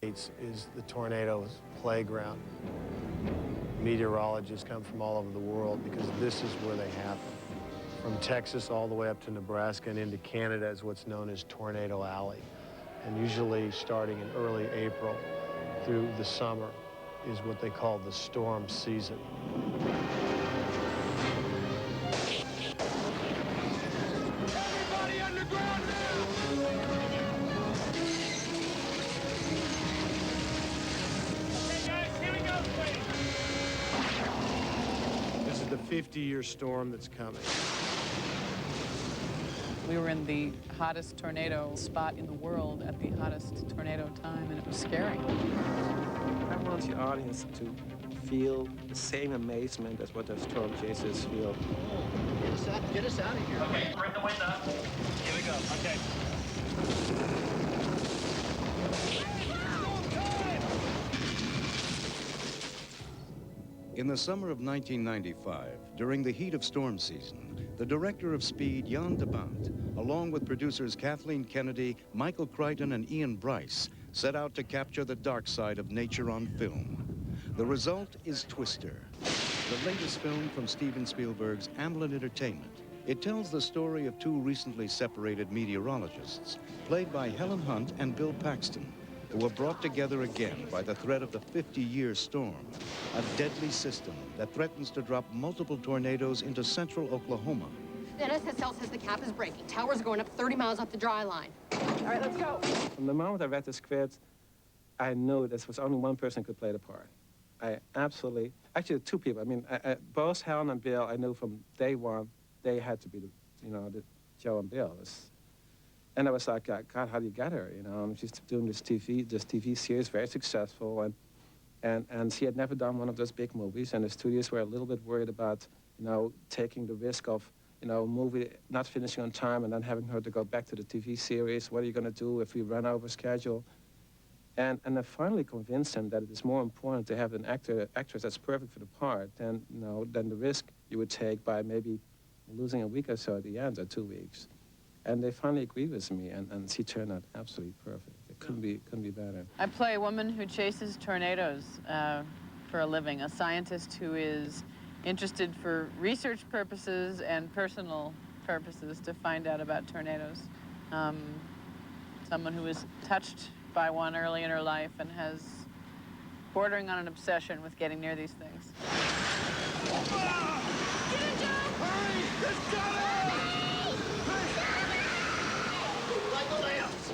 Is the tornado's playground. Meteorologists come from all over the world because this is where they happen. From Texas all the way up to Nebraska and into Canada is what's known as Tornado Alley. And usually starting in early April through the summer is what they call the storm season. Everybody underground now! Okay, guys, here we go, please. This is the 50-year storm that's coming. We were in the hottest tornado spot in the world at the hottest tornado time, and it was scary. I want the audience to feel the same amazement as what the storm chasers feel. Get us out of here. Okay, bring the wind up. Here we go. Okay. In the summer of 1995, during the heat of storm season, the director of Speed, Jan de Bont, along with producers Kathleen Kennedy, Michael Crichton, and Ian Bryce, set out to capture the dark side of nature on film. The result is Twister, the latest film from Steven Spielberg's Amblin Entertainment. It tells the story of two recently separated meteorologists, played by Helen Hunt and Bill Paxton, who were brought together again by the threat of the 50-year storm, a deadly system that threatens to drop multiple tornadoes into central Oklahoma. The NSSL says the cap is breaking. Towers are going up 30 miles off the dry line. All right, let's go. From the moment I read the script, I knew this was only one person could play the part. I absolutely, actually two people. I mean, both Helen and Bill, I knew from day one, they had to be the, the Joe and Bill. And I was like, God, how do you get her? She's doing this TV series, very successful, and she had never done one of those big movies, and the studios were a little bit worried about, taking the risk of, a movie not finishing on time and then having her to go back to the TV series. What are you going to do if we run over schedule? And I finally convinced him that it is more important to have an actress that's perfect for the part than the risk you would take by maybe losing a week or so at the end, or 2 weeks. And they finally agreed with me, and she turned out absolutely perfect. It couldn't be better. I play a woman who chases tornadoes for a living, a scientist who is interested for research purposes and personal purposes to find out about tornadoes. Someone who was touched by one early in her life and has bordering on an obsession with getting near these things. Get it, Joe! Hurry! It's coming! Like the lamps.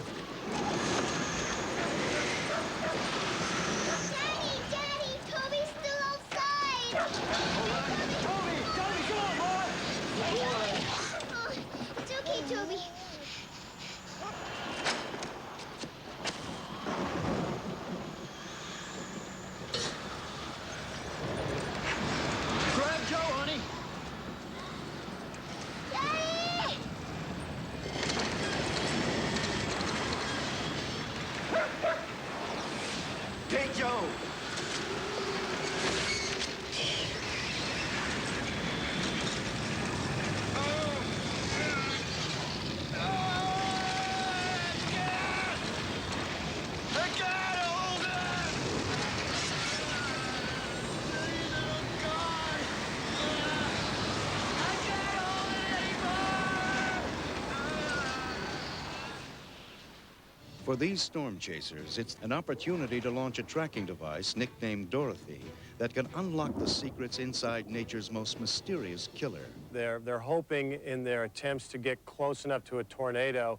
Daddy, Toby's still outside. Toby, come on, boy! Oh, it's okay, Toby. Grab Joe, honey. Daddy! Take Joe. For these storm chasers, it's an opportunity to launch a tracking device nicknamed Dorothy that can unlock the secrets inside nature's most mysterious killer. They're hoping in their attempts to get close enough to a tornado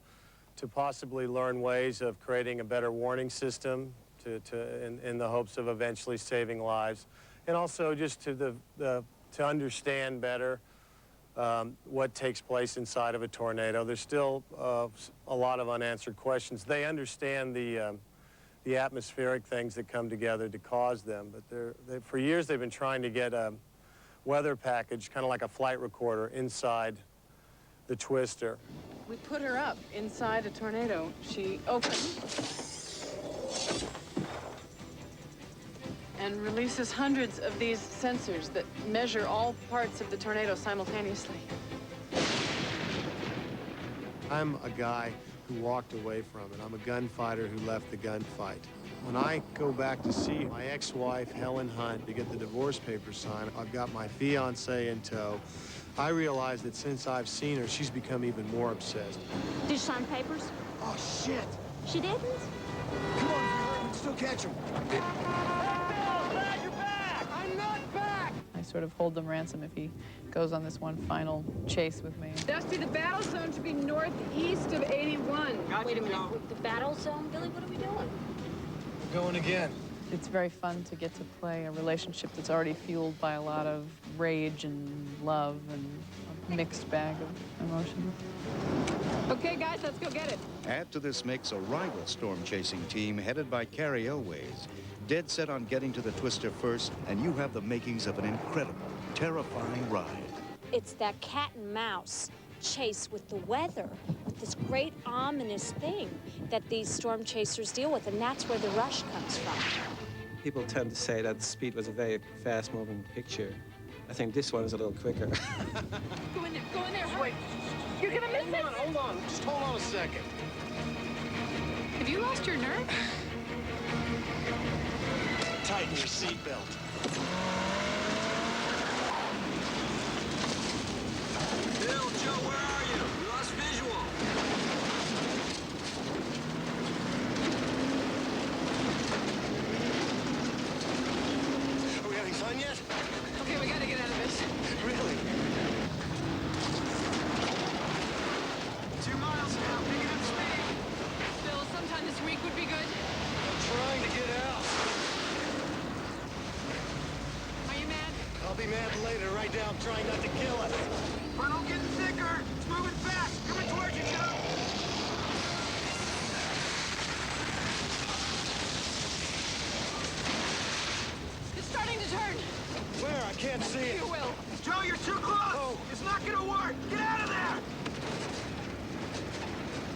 to possibly learn ways of creating a better warning system in the hopes of eventually saving lives, and also just to understand better what takes place inside of a tornado. There's still a lot of unanswered questions. They understand the atmospheric things that come together to cause them, but for years they've been trying to get a weather package, kind of like a flight recorder, inside the Twister. We put her up inside a tornado. She opened and releases hundreds of these sensors that measure all parts of the tornado simultaneously. I'm a guy who walked away from it. I'm a gunfighter who left the gunfight. When I go back to see my ex-wife, Helen Hunt, to get the divorce papers signed, I've got my fiancé in tow. I realize that since I've seen her, she's become even more obsessed. Did you sign the papers? Oh, shit. She didn't? Come on, we can still catch him. Bill, glad you're back! I'm not back! I sort of hold them ransom if he goes on this one final chase with me. Dusty, the battle zone should be northeast of 81. Wait a minute. The battle zone? Billy, what are we doing? Going again. It's very fun to get to play a relationship that's already fueled by a lot of rage and love and a mixed bag of emotions. Okay, guys, let's go get it. Add to this mix a rival storm-chasing team headed by Carrie Elways, dead set on getting to the twister first, and you have the makings of an incredible, terrifying ride. It's that cat and mouse chase with the weather, with this great ominous thing that these storm chasers deal with, and that's where the rush comes from. People tend to say that Speed was a very fast-moving picture. I think this one is a little quicker. Go in there, hurry. You're gonna miss it. Hold on. Just hold on a second. Have you lost your nerve? Tighten your seatbelt. Bill, Joe, where are you? We lost visual. Are we having fun yet? Okay, we gotta get out of this. Really? 2 miles now, picking up speed. Bill, sometime this week would be good. I'm trying to get out. Are you mad? I'll be mad later. Right now, I'm trying not to kill us. Funnel getting thicker. It's moving fast. Coming towards you, Joe. It's starting to turn. Where? I can't see it. You will. Joe, you're too close. Oh. It's not gonna work. Get out of there.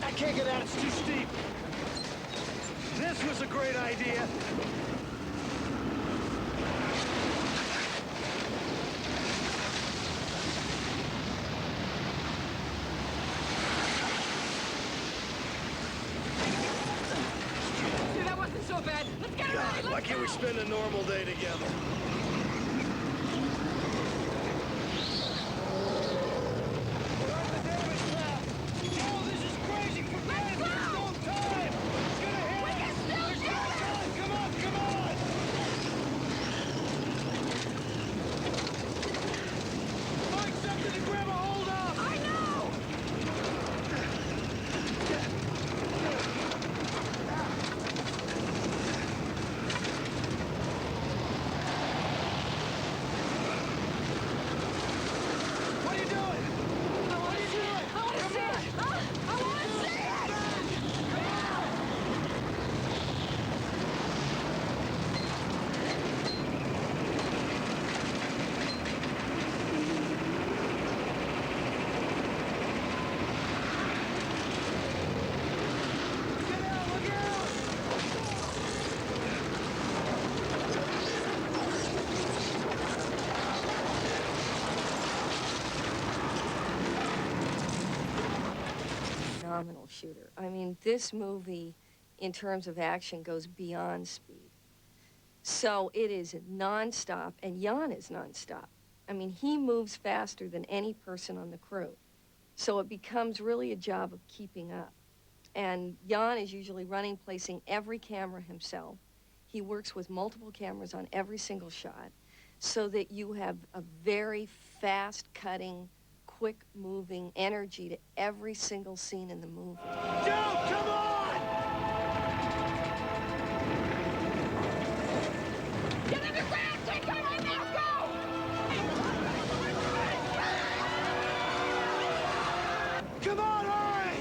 I can't get out. It's too steep. This was a great idea. See, that wasn't so bad. Let's get it ready. God, why Let's can't we go. spend a normal day together? We're on the damage trap. Joe, this is crazy. Forget it. There's no time. It's gonna hit. We can still There's do no it. time. Come on, come on. Find something to grab a hold of. I know. What are you doing? I want to see it. I want to see it. I want to see it. Get out, look out! Phenomenal shooter. I mean, this movie, in terms of action, goes beyond Speed. So it is nonstop, and Jan is nonstop. I mean, he moves faster than any person on the crew. So it becomes really a job of keeping up. And Jan is usually running, placing every camera himself. He works with multiple cameras on every single shot so that you have a very fast-cutting, quick-moving energy to every single scene in the movie. Joe, come on! Get underground. Take her right now. Go. Come on, hurry!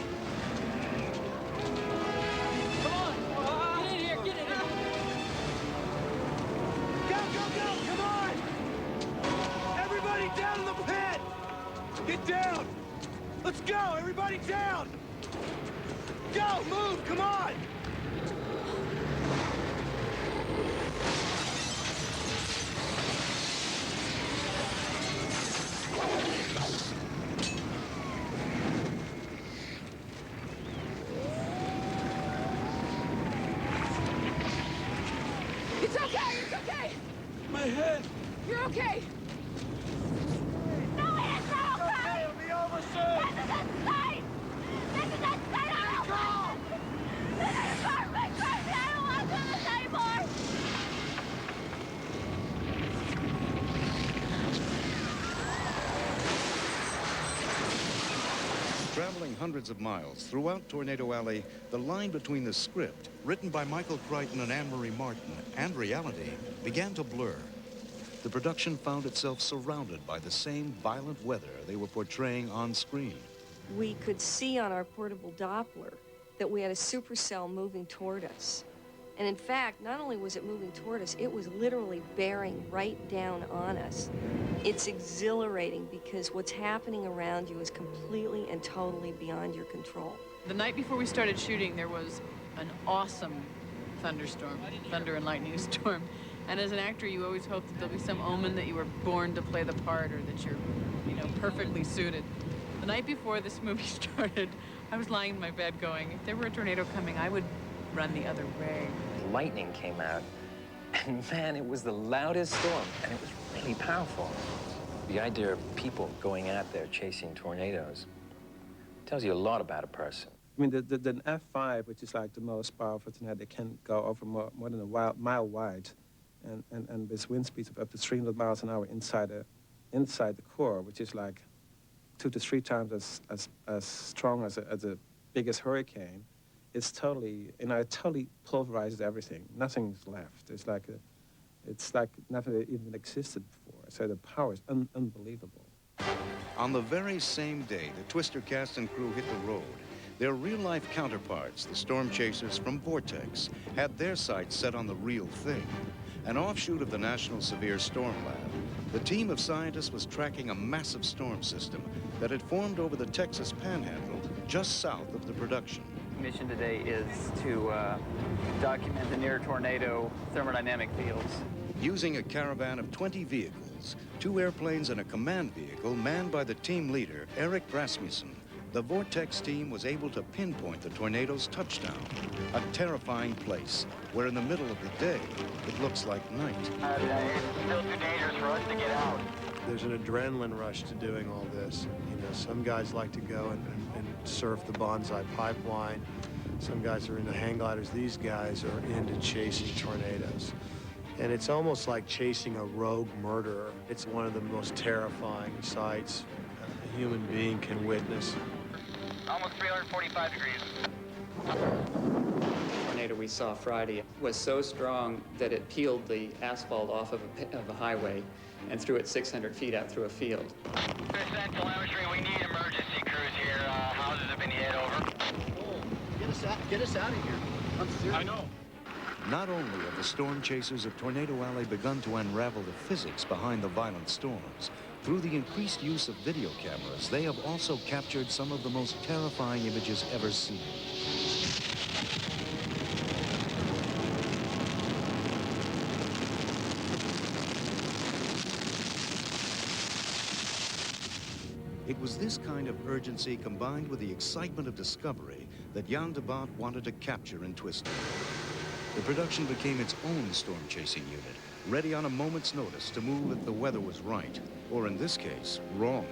Come on. Get in here. Get in here. Go, go, go! Come on! Everybody down in the pit! Get down! Let's go! Everybody down! Go! Move! Come on! ahead. You're okay. No, it's not okay! It'll be over soon. This is insane! This is insane! I don't want this! This is perfect crazy! I don't want to do this anymore! Traveling hundreds of miles throughout Tornado Alley, the line between the script, written by Michael Crichton and Anne-Marie Martin, and reality began to blur. The production found itself surrounded by the same violent weather they were portraying on screen. We could see on our portable Doppler that we had a supercell moving toward us. And in fact, not only was it moving toward us, it was literally bearing right down on us. It's exhilarating because what's happening around you is completely and totally beyond your control. The night before we started shooting, there was an awesome thunderstorm, thunder and lightning storm. And as an actor, you always hope that there'll be some omen that you were born to play the part or that you're, perfectly suited. The night before this movie started, I was lying in my bed going, if there were a tornado coming, I would run the other way. Lightning came out, and man, it was the loudest storm, and it was really powerful. The idea of people going out there chasing tornadoes tells you a lot about a person. I mean, the F5, which is like the most powerful tornado, they can go over more than a mile wide, and with wind speeds of up to 300 miles an hour inside the core, which is like 2 to 3 times as strong as the biggest hurricane. It's totally, it totally pulverizes everything. Nothing's left. It's like nothing even existed before. So the power is unbelievable. On the very same day the Twister cast and crew hit the road, their real-life counterparts, the storm chasers from Vortex, had their sights set on the real thing. An offshoot of the National Severe Storm Lab, the team of scientists was tracking a massive storm system that had formed over the Texas Panhandle just south of the production. Mission today is to document the near tornado thermodynamic fields. Using a caravan of 20 vehicles, 2 airplanes and a command vehicle manned by the team leader, Eric Rasmussen, the Vortex team was able to pinpoint the tornado's touchdown, a terrifying place where in the middle of the day, it looks like night. It's still too dangerous for us to get out. There's an adrenaline rush to doing all this. Some guys like to go and surf the bonsai pipeline. Some guys are into hang gliders. These guys are into chasing tornadoes. And it's almost like chasing a rogue murderer. It's one of the most terrifying sights a human being can witness. Almost 345 degrees. The tornado we saw Friday was so strong that it peeled the asphalt off of a highway and threw it 600 feet out through a field. Percent telemetry, we need emergency crews here. Houses have been hit over. Get us out of here. I'm serious. I know. Not only have the storm chasers of Tornado Alley begun to unravel the physics behind the violent storms, through the increased use of video cameras, they have also captured some of the most terrifying images ever seen. It was this kind of urgency combined with the excitement of discovery that Jan de Bont wanted to capture in Twister. The production became its own storm-chasing unit, ready on a moment's notice to move if the weather was right, or in this case, wrong.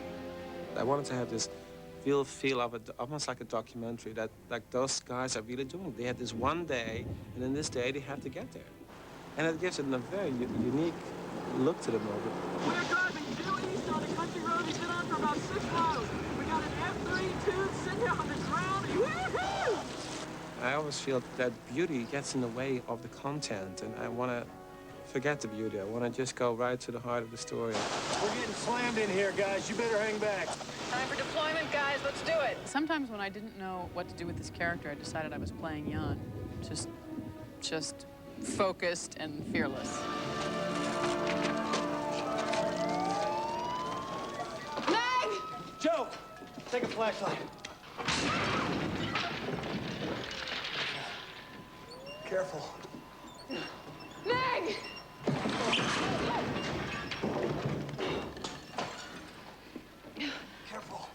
I wanted to have this feel of it, almost like a documentary, that like those guys are really doing. They had this one day, and in this day, they have to get there. And it gives it a very unique look to the movie. We're driving due east on a country road we've been on for about 6 miles. We got an F-32 sitting here on the ground. Woohoo! I always feel that beauty gets in the way of the content, and I want to forget the beauty. I want to just go right to the heart of the story. We're getting slammed in here, guys. You better hang back. Time for deployment, guys. Let's do it. Sometimes when I didn't know what to do with this character, I decided I was playing Jan. Just focused and fearless. Meg! Joe, take a flashlight. Careful. Meg! Careful.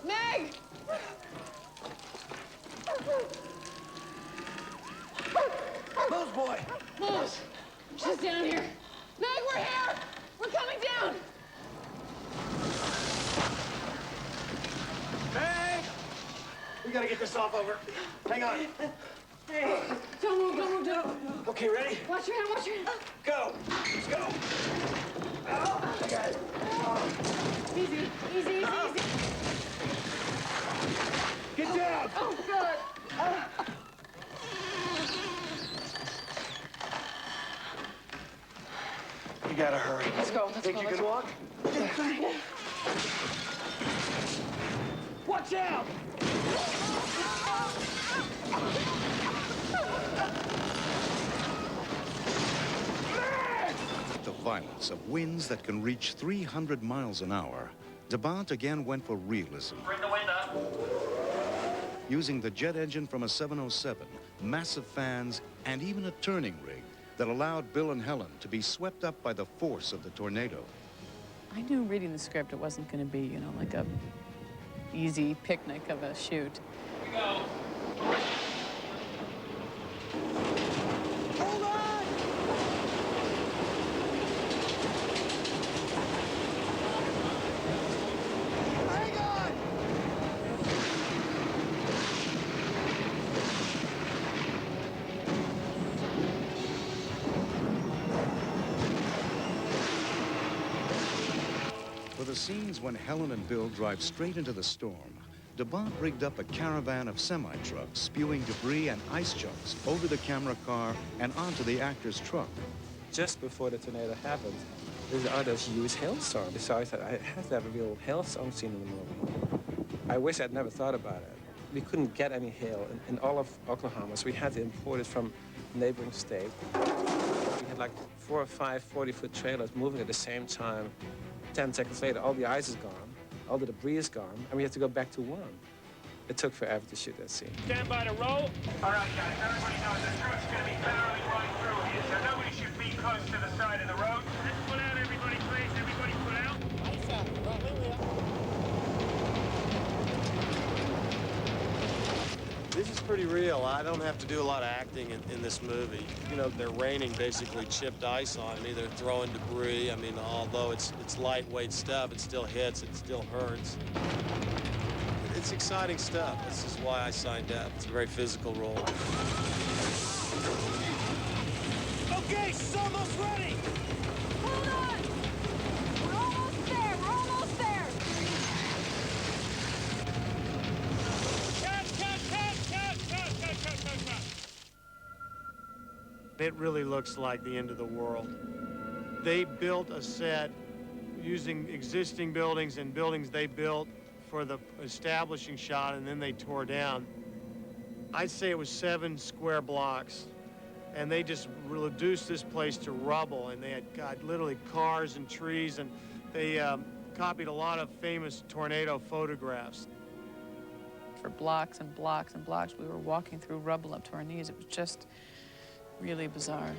Meg! gotta get this off over. Hang on. Hey, don't move, don't move. Okay, ready? Watch your hand, watch your hand. Go. Let's go. Oh, I got it. Easy, easy, easy, easy. Get down. Oh, God. You gotta hurry. Let's go, let's Think go, you let's can go. walk? Watch out! The violence of winds that can reach 300 miles an hour, DeBont again went for realism. Bring the wind up. Using the jet engine from a 707, massive fans, and even a turning rig that allowed Bill and Helen to be swept up by the force of the tornado. I knew reading the script it wasn't going to be, you know, like a easy picnic of a shoot. Here we go. Hold on! Hang on! For the scenes when Helen and Bill drive straight into the storm, DeBont rigged up a caravan of semi-trucks spewing debris and ice chunks over the camera car and onto the actor's truck. Just before the tornado happened, there are those huge hailstorms. So I said, I have to have a real hailstorm scene in the movie. I wish I'd never thought about it. We couldn't get any hail in all of Oklahoma, so we had to import it from neighboring state. We had like 4 or 5 40-foot trailers moving at the same time. 10 seconds later, all the ice is gone, all the debris is gone, and we have to go back to 1. It took forever to shoot that scene. Stand by to roll. All right, guys. Everybody knows the truck's going to be barreling right through here, so nobody should be close to the side of the road. Let's pull out, everybody, please. Everybody pull out. This is pretty real. I don't have to do a lot of acting in this movie. You know, they're raining basically chipped ice on me. They're throwing debris. I mean, although it's lightweight stuff, it still hits, it still hurts. It's exciting stuff. This is why I signed up. It's a very physical role. Okay, she's almost ready! Hold on! We're almost there! We're almost there! It really looks like the end of the world. They built a set using existing buildings and buildings they built for the establishing shot, and then they tore down. I'd say it was 7 square blocks, and they just reduced this place to rubble, and they had got literally cars and trees, and they copied a lot of famous tornado photographs. For blocks and blocks and blocks, we were walking through rubble up to our knees. It was just really bizarre.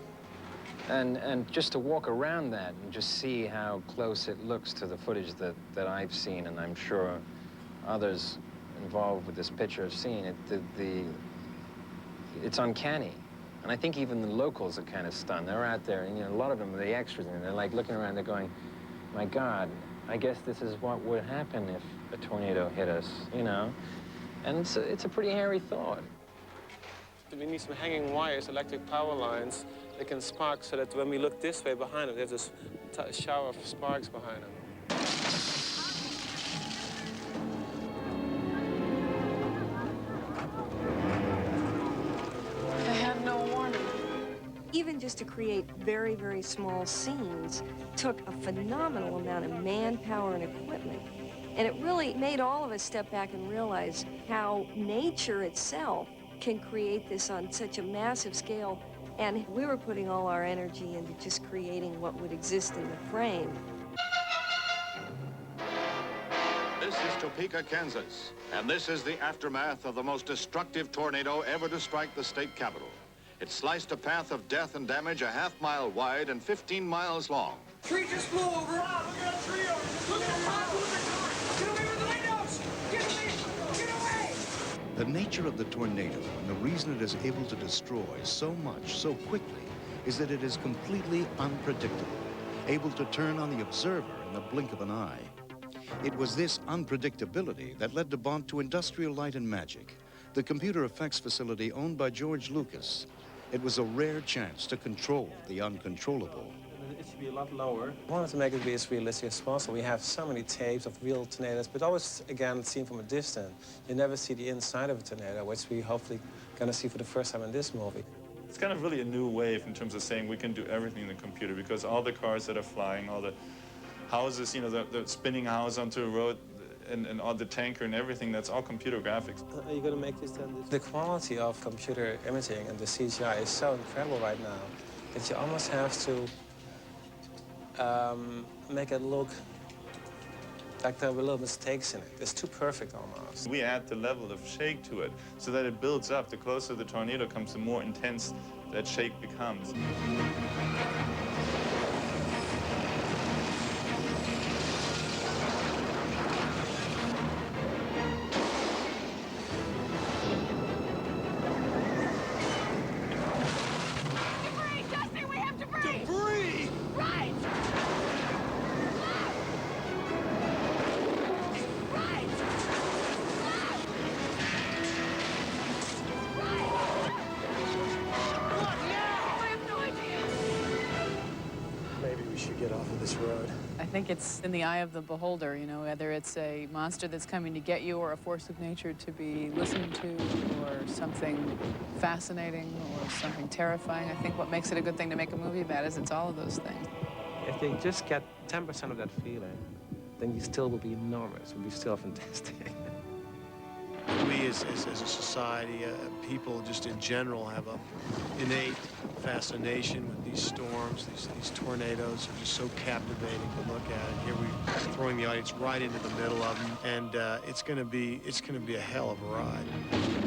And just to walk around that and just see how close it looks to the footage that I've seen, and I'm sure others involved with this picture have seen it, it's uncanny. And I think even the locals are kind of stunned. They're out there, and you know, a lot of them are the extras, and they're like looking around, they're going, my God, I guess this is what would happen if a tornado hit us, you know? And it's a pretty hairy thought. We need some hanging wires, electric power lines that can spark so that when we look this way behind them, there's this shower of sparks behind them. They had no warning. Even just to create very, very small scenes took a phenomenal amount of manpower and equipment. And it really made all of us step back and realize how nature itself can create this on such a massive scale. And we were putting all our energy into just creating what would exist in the frame. This is Topeka, Kansas, and this is the aftermath of the most destructive tornado ever to strike the state capital. It sliced a path of death and damage a half-mile wide and 15 miles long. Tree just blew over! Wow, look at that tree over! Look at the top! Look at the top! Get away with the windows! Get away! Get away! The nature of the tornado and the reason it is able to destroy so much so quickly is that it is completely unpredictable, able to turn on the observer in the blink of an eye. It was this unpredictability that led DeBont to Industrial Light and Magic, the computer effects facility owned by George Lucas. It was a rare chance to control the uncontrollable. It should be a lot lower. I wanted to make it be as realistic as possible. We have so many tapes of real tornadoes, but always, again, seen from a distance. You never see the inside of a tornado, which we hopefully going to see for the first time in this movie. It's kind of really a new wave in terms of saying we can do everything in the computer, because all the cars that are flying, all the houses, you know, the spinning house onto a road, and all the tanker and everything, that's all computer graphics. Are you going to make this then? The quality of computer imaging and the CGI is so incredible right now that you almost have to make it look like there were little mistakes in it. It's too perfect almost. We add the level of shake to it so that it builds up. The closer the tornado comes, the more intense that shake becomes. Get off of this road. I think it's in the eye of the beholder, you know, whether it's a monster that's coming to get you or a force of nature to be listened to or something fascinating or something terrifying. I think what makes it a good thing to make a movie about is it's all of those things. If they just get 10% of that feeling, then you still will be enormous. It will be still fantastic. We as a society, people just in general have a innate fascination with these storms. These tornadoes are just so captivating to look at. And here we're throwing the audience right into the middle of them, and it's going to be a hell of a ride.